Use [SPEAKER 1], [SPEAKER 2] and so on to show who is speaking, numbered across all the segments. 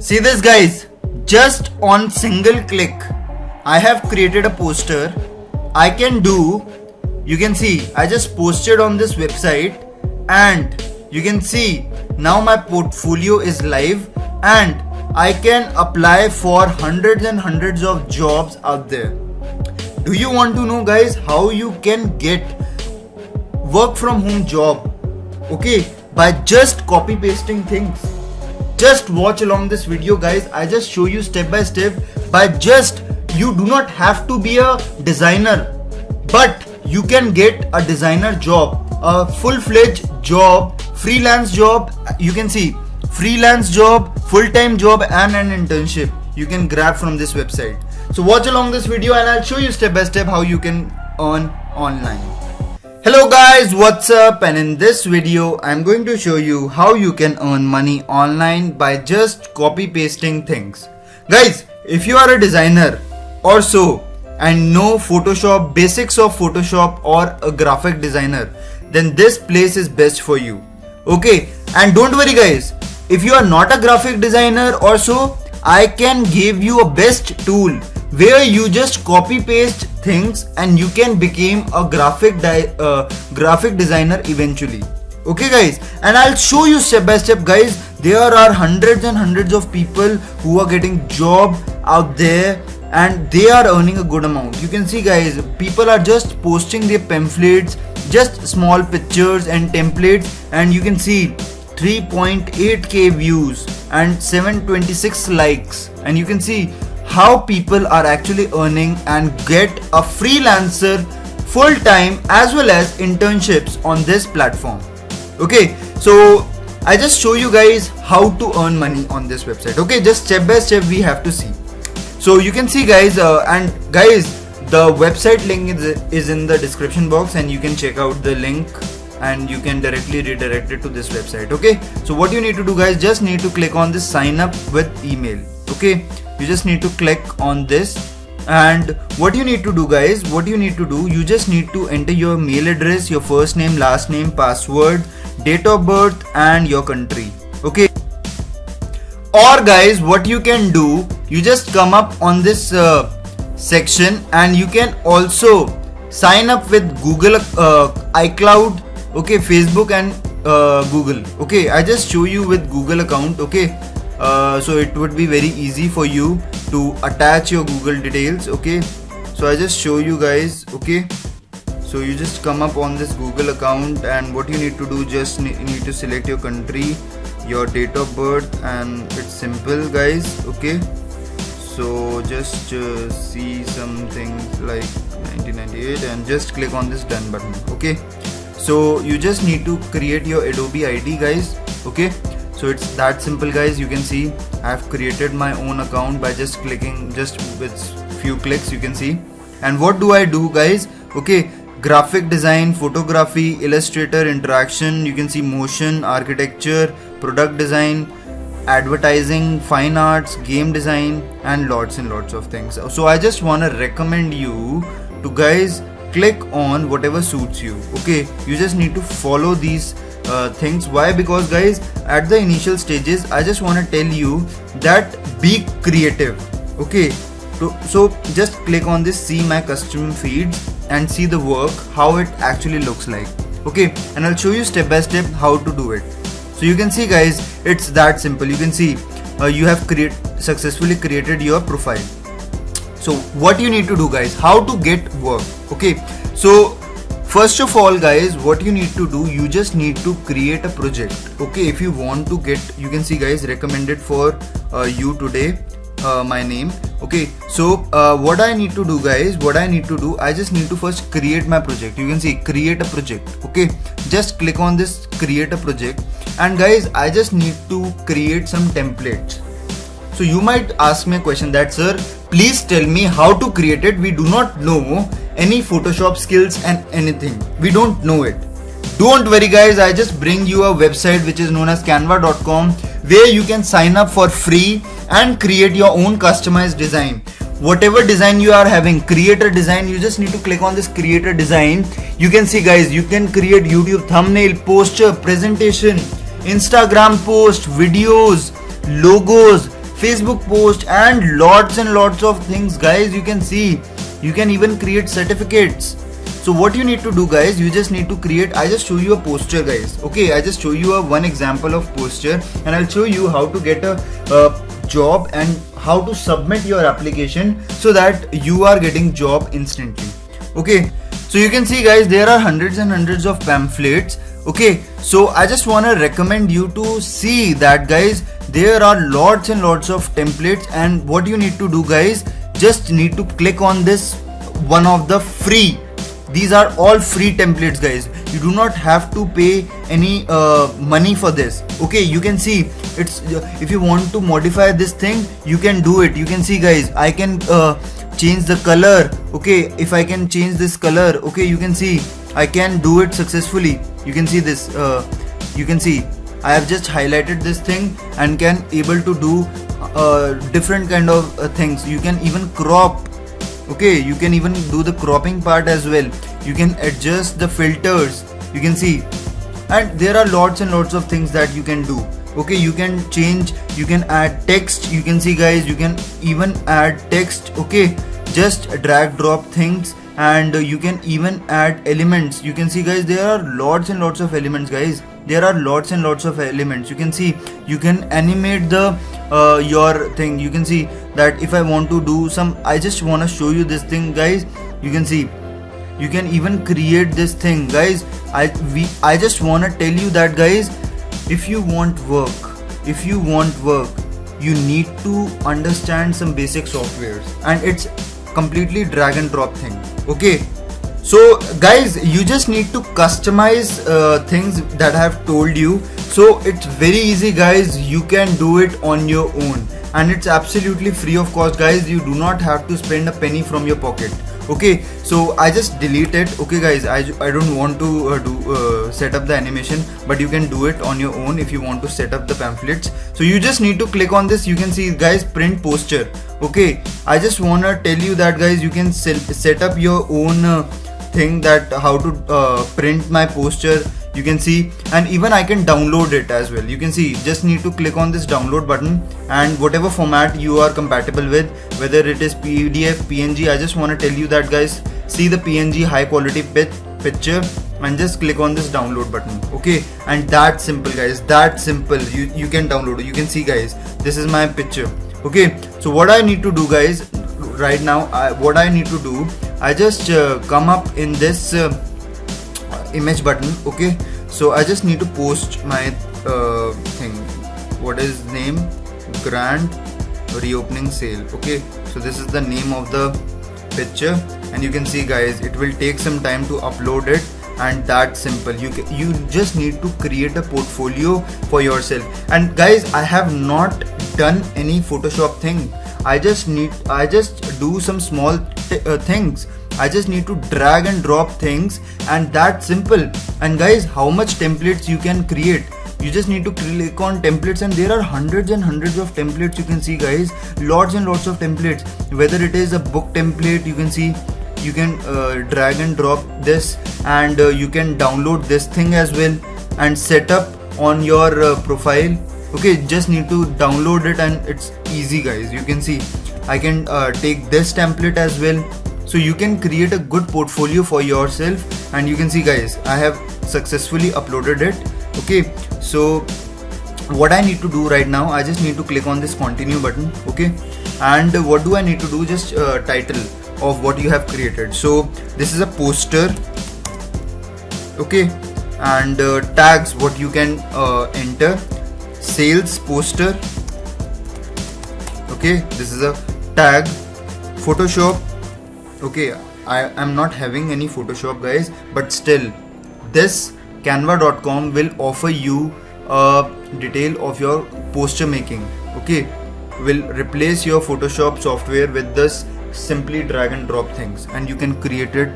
[SPEAKER 1] See this guys, just on single click I have created a poster. I can do, you can see I just posted on this website and you can see now my portfolio is live and I can apply for hundreds and hundreds of jobs out there. Do you want to know guys how you can get work from home job? Okay, by just copy pasting things. Just watch along this video guys. I just show you step by step. By just, you do not have to be a designer, but you can get a designer job, a full-fledged job, freelance job. You can see freelance job, full-time job and an internship you can grab from this website. So watch along this video and I'll show you step by step how you can earn online. Hello guys, what's up? And in this video I'm going to show you how you can earn money online by just copy pasting things. Guys, if you are a designer or so and know Photoshop, basics of Photoshop or a graphic designer, then this place is best for you. Okay, and don't worry guys, if you are not a graphic designer or so, I can give you a best tool where you just copy paste things and you can become a graphic designer eventually. Okay guys, and I'll show you step by step guys. There are hundreds and hundreds of people who are getting job out there and they are earning a good amount. You can see guys, people are just posting their pamphlets, just small pictures and templates, and you can see 3.8k views and 726 likes, and you can see how people are actually earning and get a freelancer full time as well as internships on this platform. Okay, so I just show you guys how to earn money on this website. Okay, just step by step we have to see. So you can see guys, and guys, the website link is in the description box and you can check out the link and you can directly redirect it to this website. Okay, so what you need to do guys, just need to click on this sign up with email. Okay, you just need to click on this, and what you need to do guys, you just need to enter your mail address, your first name, last name, password, date of birth and your country. Okay, or guys, what you can do, you just come up on this section and you can also sign up with Google, iCloud, okay, Facebook and Google. Okay, I just show you with Google account. Okay, so it would be very easy for you to attach your Google details. Okay, so I just show you guys. Okay, so you just come up on this Google account and what you need to do, just need to select your country, your date of birth, and it's simple guys. Okay, so just see something like 1998 and just click on this done button. Okay, so you just need to create your Adobe ID guys. Okay, so it's that simple guys. You can see I have created my own account by just clicking, just with few clicks you can see. And what do I do guys? Okay, graphic design, photography, illustrator, interaction, you can see motion, architecture, product design, advertising, fine arts, game design and lots and lots of things. So I just want to recommend you to guys click on whatever suits you. Okay, you just need to follow these things. Why? Because guys, at the initial stages I just want to tell you that be creative. Okay, so just click on this see my custom feeds and see the work, how it actually looks like. Okay, and I'll show you step by step how to do it. So you can see guys, it's that simple. You can see you have successfully created your profile. So what you need to do guys, how to get work. Okay, so first of all guys, what you need to do, you just need to create a project. Okay, if you want to get, you can see guys, recommended for you today, my name. Okay, so what I need to do guys, I just need to first create my project. You can see create a project. Okay, just click on this create a project, and guys, I just need to create some templates. So you might ask me a question that, sir, please tell me how to create it. We do not know any Photoshop skills and anything. We don't know it. Don't worry guys, I just bring you a website which is known as canva.com where you can sign up for free and create your own customized design. Whatever design you are having, create a design. You just need to click on this create a design. You can see guys, you can create YouTube thumbnail, poster, presentation, Instagram post, videos, logos, Facebook post, and lots of things, guys. You can see, you can even create certificates. So what you need to do, guys, you just need to create, I just show you a poster, guys. Okay, I just show you a one example of poster, and I'll show you how to get a job and how to submit your application so that you are getting job instantly. Okay, so you can see, guys, there are hundreds and hundreds of pamphlets. Okay, so I just want to recommend you to see that, guys. There are lots and lots of templates, and what you need to do, guys, just need to click on this one of the free. These are all free templates, guys. You do not have to pay any money for this. Okay, you can see it's if you want to modify this thing, you can do it. You can see, guys, I can change the color. Okay, if I can change this color, okay, you can see I can do it successfully. You can see this. You can see I have just highlighted this thing and can able to do different kind of things. You can even crop. Okay, you can even do the cropping part as well. You can adjust the filters. You can see, and there are lots and lots of things that you can do. Okay, you can change, you can add text. You can see, guys, you can even add text. Okay, just drag drop things, and you can even add elements. You can see, guys, there are lots and lots of elements, guys. There are lots and lots of elements. You can see, you can animate the your thing. You can see that if I want to do some, I just want to show you this thing, guys. You can see, you can even create this thing, guys. I just want to tell you that, guys, if you want work, you need to understand some basic softwares, and it's completely drag and drop thing. Okay, so, guys, you just need to customize things that I have told you. So it's very easy, guys. You can do it on your own, and it's absolutely free of cost, guys. You do not have to spend a penny from your pocket. Okay, so I just delete it. Okay, guys, I don't want to set up the animation, but you can do it on your own if you want to set up the pamphlets. So you just need to click on this. You can see, guys, print poster. Okay, I just wanna tell you that, guys, you can set up your own thing, that how to print my poster. You can see, and even I can download it as well. You can see, just need to click on this download button, and whatever format you are compatible with, whether it is PDF, PNG, I just want to tell you that, guys, see the PNG high quality picture, and just click on this download button. Okay, and that simple, guys, that simple, you can download it. You can see, guys, this is my picture. Okay, so what I need to do, guys, right now, what I need to do, I just come up in this image button. Okay, so I just need to post my thing. What is name? Grand reopening sale. Okay, so this is the name of the picture, and you can see, guys, it will take some time to upload it, and that's simple. You just need to create a portfolio for yourself. And, guys, I have not done any Photoshop thing. I just do some small things. I just need to drag and drop things, and that's simple. And, guys, how much templates you can create? You just need to click on templates, and there are hundreds and hundreds of templates. You can see, guys, lots and lots of templates. Whether it is a book template, you can see, you can drag and drop this, and you can download this thing as well and set up on your profile. Okay, just need to download it, and it's easy, guys. You can see I can take this template as well, so you can create a good portfolio for yourself. And you can see, guys, I have successfully uploaded it. Okay, so what I need to do right now, I just need to click on this continue button. Okay, and what do I need to do? Just title of what you have created. So this is a poster. Okay, and tags, what you can enter. Sales poster. Okay, this is a tag. Photoshop. Okay, I am not having any Photoshop, guys, but still this canva.com will offer you a detail of your poster making. Okay, will replace your Photoshop software with this simply drag and drop things, and you can create it,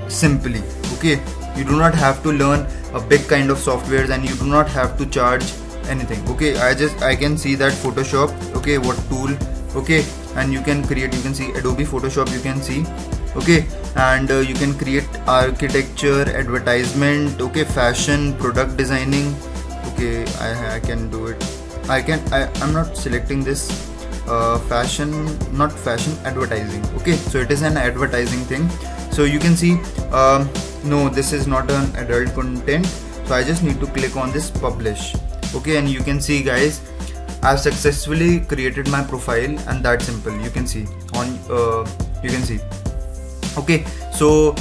[SPEAKER 1] simply. Okay, you do not have to learn a big kind of softwares, and you do not have to charge anything. Okay, I can see that Photoshop. Okay, what tool? Okay, and you can create, you can see Adobe Photoshop, you can see. Okay, and you can create architecture, advertisement, okay, fashion, product designing. Okay, I can do it. I'm not selecting this fashion, not fashion, advertising. Okay, so it is an advertising thing. So you can see no, this is not an adult content, so I just need to click on this publish. Okay, and you can see guys, I've successfully created my profile, and that's simple. You can see on you can see. Okay, so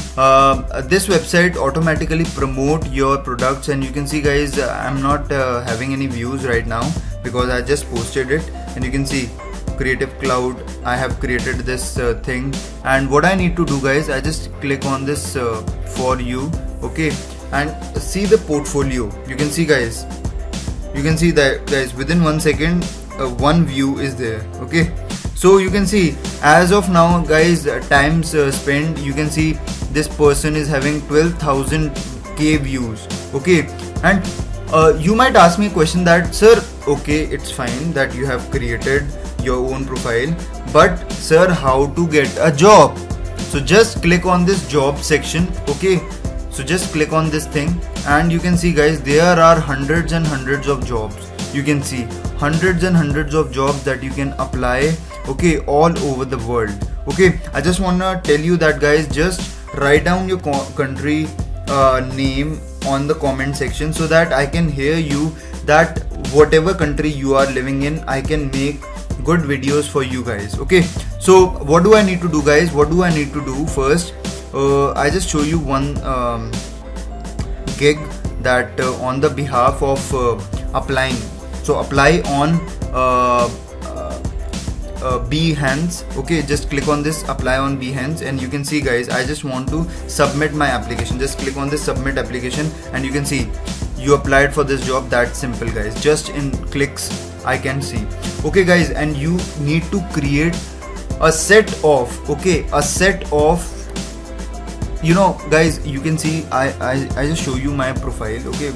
[SPEAKER 1] this website automatically promote your products, and you can see guys, I'm not having any views right now because I just posted it, and you can see Creative Cloud, I have created this thing. And what I need to do guys, I just click on this for you. Okay, and see the portfolio. You can see guys, you can see that guys, within 1 second one view is there. Okay, so you can see as of now guys, times spent, you can see this person is having 12,000k views. Okay, and you might ask me a question that, sir, okay, it's fine that you have created your own profile, but sir, how to get a job? So just click on this job section. Okay, so just click on this thing, and you can see guys, there are hundreds and hundreds of jobs. You can see hundreds and hundreds of jobs that you can apply. Okay, all over the world. Okay, I just wanna tell you that guys, just write down your country name on the comment section, so that I can hear you, that whatever country you are living in, I can make good videos for you guys. Okay, so what do I need to do guys? What do I need to do first? I just show you one gig that on the behalf of applying. So apply on Behance. Okay, just click on this apply on Behance, and you can see guys, I just want to submit my application. Just click on this submit application, and you can see you applied for this job. That's simple guys, just in clicks I can see. Okay guys, and you need to create a set of, okay, a set of, you know guys, you can see I just show you my profile. Okay,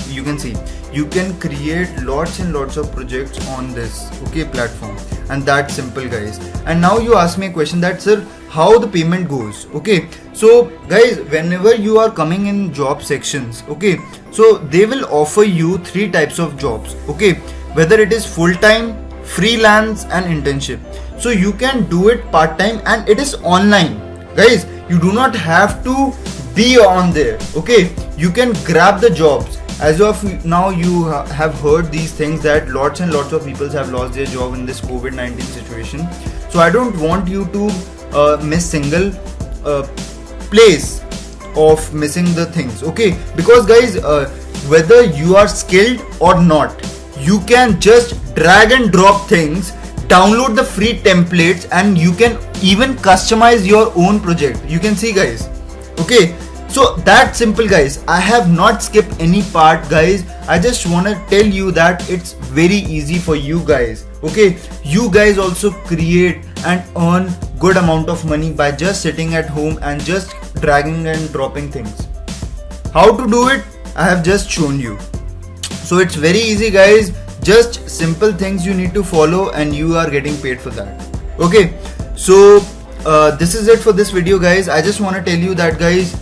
[SPEAKER 1] you can see you can create lots and lots of projects on this, okay, platform, and that's simple guys. And now you ask me a question that, sir, how the payment goes? Okay, so guys, whenever you are coming in job sections, okay, so they will offer you 3 types of jobs. Okay, whether it is full-time, freelance, and internship. So you can do it part-time, and it is online guys. You do not have to be on there. Okay, you can grab the jobs. As of now, you have heard these things that lots and lots of people have lost their job in this COVID-19 situation. So I don't want you to miss single place of missing the things. Okay, because guys, whether you are skilled or not, you can just drag and drop things, download the free templates, and you can even customize your own project. You can see guys. Okay, so that's simple guys. I have not skipped any part guys. I just want to tell you that it's very easy for you guys. Okay, you guys also create and earn good amount of money by just sitting at home and just dragging and dropping things. How to do it, I have just shown you. So it's very easy guys, just simple things you need to follow, and you are getting paid for that. Okay, so this is it for this video guys. I just want to tell you that guys,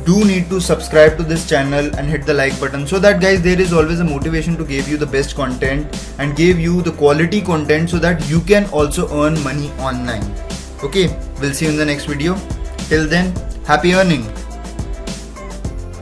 [SPEAKER 1] do need to subscribe to this channel and hit the like button, so that guys, there is always a motivation to give you the best content and give you the quality content, so that you can also earn money online. Okay, we'll see you in the next video. Till then, happy earning.